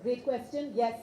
Great question. Yes,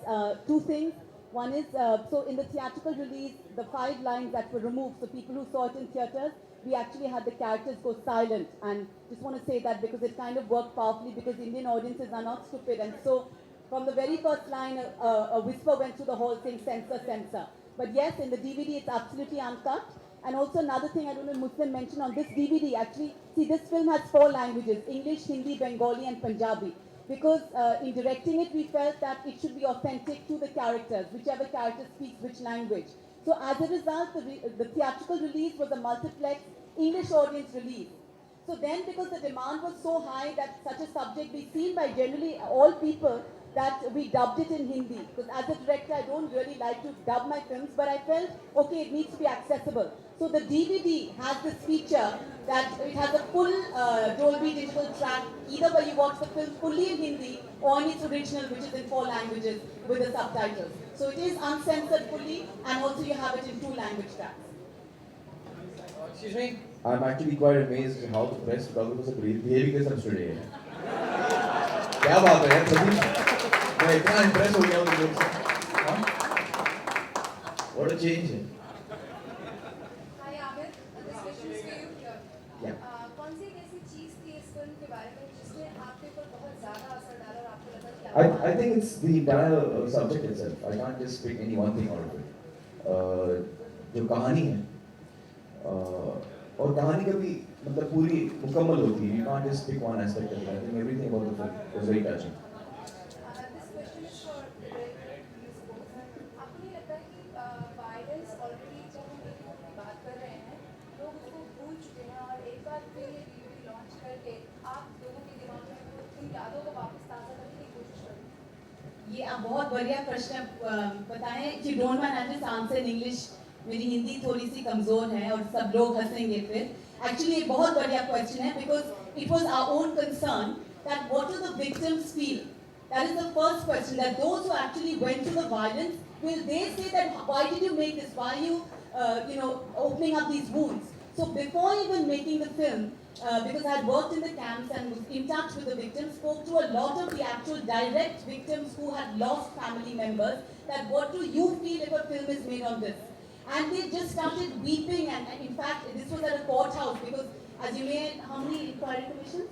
two things. One is, so in the theatrical release, the 5 lines that were removed, so people who saw it in theaters, we actually had the characters go silent. And just want to say that because it kind of worked powerfully because Indian audiences are not stupid. And so from the very first line, a whisper went through the whole thing, censor, censor. But yes, in the DVD, it's absolutely uncut. And also another thing, I don't know if Muslim mentioned on this DVD, actually, see, this film has 4 languages, English, Hindi, Bengali, and Punjabi. Because in directing it, we felt that it should be authentic to the characters, whichever character speaks which language. So as a result, the theatrical release was a multiplex English audience release. So then, because the demand was so high that such a subject be seen by generally all people, that we dubbed it in Hindi. Because as a director, I don't really like to dub my films, but I felt, okay, it needs to be accessible. So the DVD has this feature that it has a full Dolby digital track, either where you watch the film fully in Hindi or in its original, which is in 4 languages with the subtitles. So it is uncensored fully, and also you have it in 2 language tracks. Excuse me? I'm actually quite amazed how the press photographers are behaving with us today. क्या बात है यार प्रदीप मैं इतना impressed हो गया हूँ तुम लोग से What a change है Hi Amir, this question is for you here. Yeah. कौन सी एक ऐसी चीज थी इस फिल्म के बारे में जिसने आपके ऊपर बहुत ज़्यादा असर डाला और आपको लगा कि I think it's the entire subject itself. I can't just pick any one thing out of it. जो कहानी है और कहानी कभी मतलब पूरी मुकम्मल होती है. You can't just pick one aspect of it. I think everything about the film was very touching. this question is for director Ms. Bose. आपको नहीं लगता है कि वायलेंस ऑलरेडी जब हम एक की बात कर रहे हैं लोग उसको भूल चुके हैं और एक बार फिर ये DVD लॉन्च करके आप लोगों के दिमाग में उन यादों को वापस ताज़ा करने की कोशिश करें? ये आप बहुत बढ़िया प्रश्न बताएं. If you don't mind, I'll just answer in English. मेरी हिंदी थोड़ी सी कमजोर है और सब लोग हंसेंगे फिर. Actually, ये बहुत बढ़िया question है because it was our own concern that what do the victims feel? That is the first question. That those who actually went to the violence, will they say that why did you make this? Why are you, opening up these wounds? So before even making the film, because I had worked in the camps and was in touch with the victims, spoke to a lot of the actual direct victims who had lost family members, that what do you feel if a film is made on this? And they just started weeping, and in fact, this was at a courthouse, because as you may, how many inquiry commissions?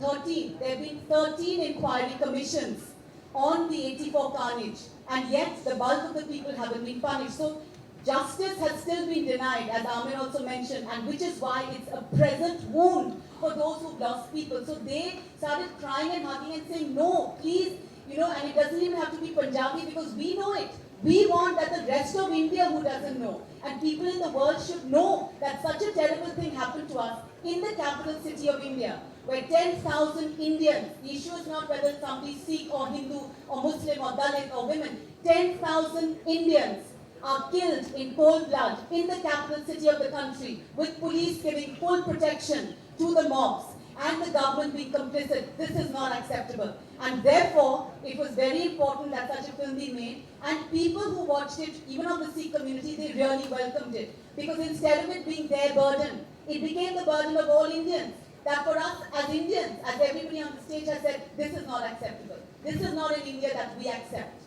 13. There have been 13 inquiry commissions on the 84 carnage, and yet the bulk of the people haven't been punished. So justice has still been denied, as Amir also mentioned, and which is why it's a present wound for those who've lost people. So they started crying and hugging and saying, no, please, and it doesn't even have to be Punjabi because we know it. We want that the rest of India who doesn't know, and people in the world should know that such a terrible thing happened to us in the capital city of India, where 10,000 Indians, the issue is not whether somebody Sikh or Hindu or Muslim or Dalit or women, 10,000 Indians are killed in cold blood in the capital city of the country, with police giving full protection to the mobs and the government being complicit. This is not acceptable. And therefore, it was very important that such a film be made. And people who watched it, even of the Sikh community, they really welcomed it. Because instead of it being their burden, it became the burden of all Indians. That for us as Indians, as everybody on the stage has said, this is not acceptable. This is not an India that we accept.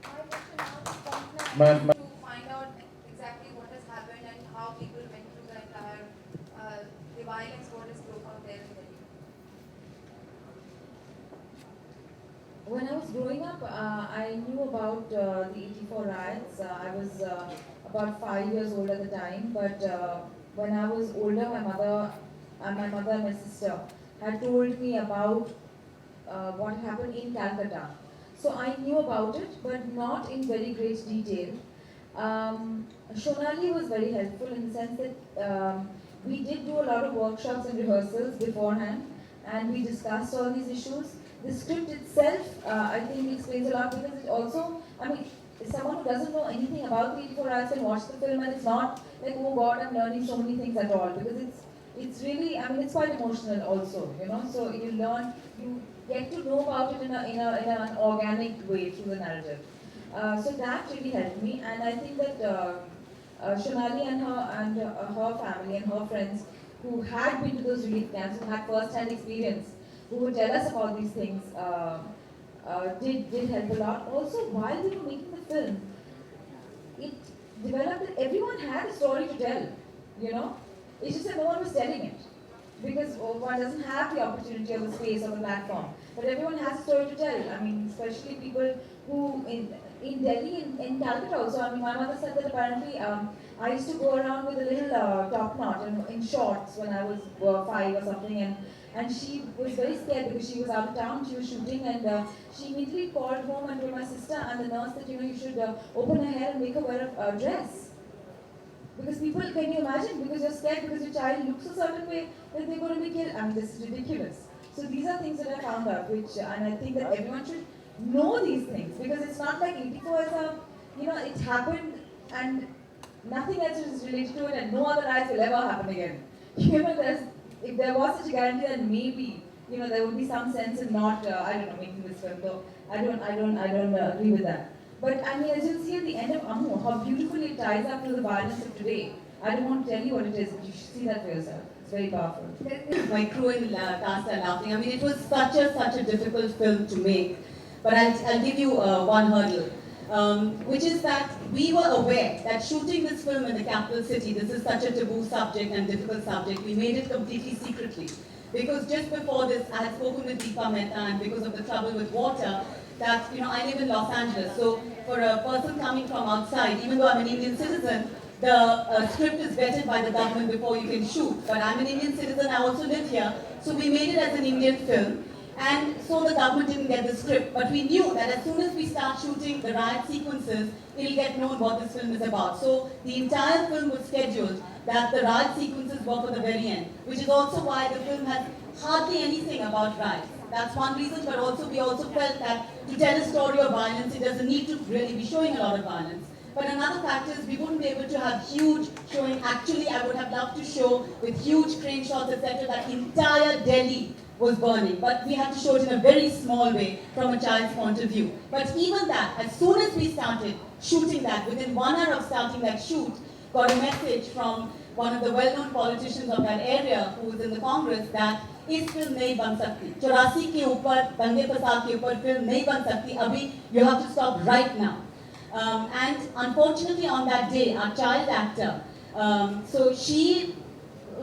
My question now is My- to find out exactly what has happened and how people went through the entire the violence, what is broke out there in Delhi. When I was growing up, I knew about the 84 riots. I was about 5 years old at the time, but when I was older, my mother and my sister had told me about what happened in Calcutta. So I knew about it, but not in very great detail. Shonali was very helpful in the sense that we did do a lot of workshops and rehearsals beforehand, and we discussed all these issues. The script itself, I think, explains a lot because it also, someone who doesn't know anything about the 84 Hours can watch the film and it's not like, oh God, I'm learning so many things at all, because it's really, it's quite emotional also, so you learn, you get to know about it in an organic way through the narrative. So that really helped me, and I think that Shonali and her family and her friends who had been to those relief camps, who had first-hand experience, who would tell us about these things did help a lot. Also, while we were making the film, it developed that everyone had a story to tell, you know. It's just that no one was telling it. Because one doesn't have the opportunity or the space or the platform. But everyone has a story to tell. I mean, especially people who in Delhi, in Calcutta also. I mean, my mother said that apparently I used to go around with a little top knot in shorts when I was 5 or something, and she was very scared because she was out of town, she was shooting, and she immediately called home and told my sister and the nurse that, you know, you should open her hair and make her wear a dress. Because people, can you imagine? Because you're scared because your child looks a certain way that they're going to be killed. I mean, this is ridiculous. So these are things that I found out, which, and I think that everyone should know these things, because it's not like 84 is a, you know, it happened and nothing else is related to it, and no other riots will ever happen again. You know, if there was such a guarantee, then maybe, you know, there would be some sense in not, I don't know, making this film. So I don't agree with that. But I mean, as you'll see at the end of Ammu, how beautifully it ties up to the violence of today. I don't want to tell you what it is, but you should see that for yourself. It's very powerful. My crew and cast are laughing. I mean, it was such a difficult film to make. But I'll give you one hurdle, which is that we were aware that shooting this film in the capital city, this is such a taboo subject and difficult subject, we made it completely secretly. Because just before this, I had spoken with Deepa Mehta, and because of the trouble with water, that, you know, I live in Los Angeles. So for a person coming from outside, even though I'm an Indian citizen, the script is vetted by the government before you can shoot. But I'm an Indian citizen, I also live here. So we made it as an Indian film. And so the government didn't get the script. But we knew that as soon as we start shooting the riot sequences, it'll get known what this film is about. So the entire film was scheduled that the riot sequences were for the very end, which is also why the film has hardly anything about riots. That's one reason, but also we also felt that to tell a story of violence, it doesn't need to really be showing a lot of violence. But another factor is we wouldn't be able to have huge showing. Actually, I would have loved to show with huge crane shots, etc., that entire Delhi was burning. But we had to show it in a very small way from a child's point of view. But even that, as soon as we started shooting that, within 1 hour of starting that shoot, got a message from one of the well-known politicians of that area who was in the Congress that इस film नहीं बन सकती, 84 के ऊपर दंगे फसाद के ऊपर फिल्म नहीं बन सकती, अभी you have to stop right now. And unfortunately on that day, our child actor, so she,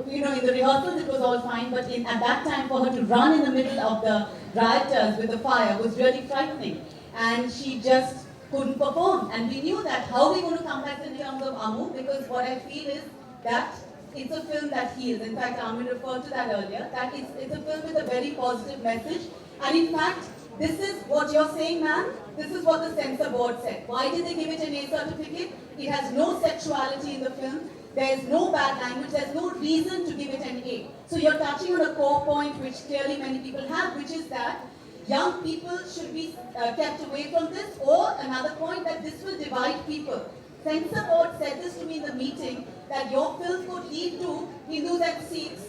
you know, in the rehearsals it was all fine, but at that time for her to run in the middle of the rioters with the fire was really frightening, and she just couldn't perform. And we knew that how we going to come back in terms of Ammu, because what I feel is that it's a film that heals. In fact, Amin referred to that earlier, that it's a film with a very positive message. And in fact, this is what you're saying, ma'am. This is what the censor board said. Why did they give it an A certificate? It has no sexuality in the film. There's no bad language. There's no reason to give it an A. So you're touching on a core point which clearly many people have, which is that young people should be kept away from this, or another point that this will divide people. Censor board said this to me in the meeting, that your film could lead to Hindus and Sikhs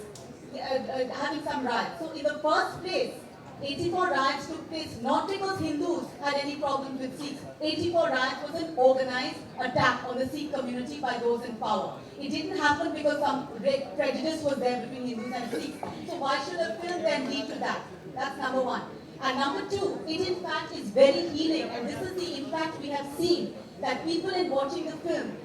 having some riots. So in the first place, 84 riots took place not because Hindus had any problems with Sikhs. 84 riots was an organized attack on the Sikh community by those in power. It didn't happen because some prejudice was there between Hindus and Sikhs. So why should a film then lead to that? That's number one. And number two, it in fact is very healing, and this is the impact we have seen, that people in watching the film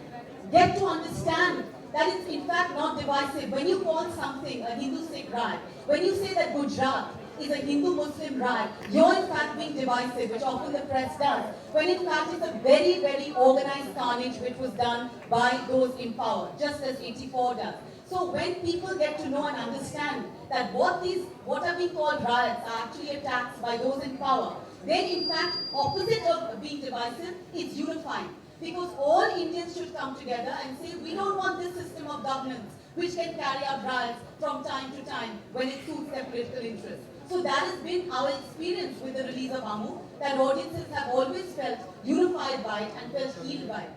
get to understand that it's in fact not divisive. When you call something a Hindu-Sikh riot, when you say that Gujarat is a Hindu-Muslim riot, you're in fact being divisive, which often the press does, when in fact it's a very, very organized carnage which was done by those in power, just as 84 does. So when people get to know and understand that what are being called riots are actually attacks by those in power, then in fact, opposite of being divisive, it's unifying. Because all Indians should come together and say, we don't want this system of governance which can carry out riots from time to time when it suits their political interests. So that has been our experience with the release of Ammu, that audiences have always felt unified by it and felt healed by it.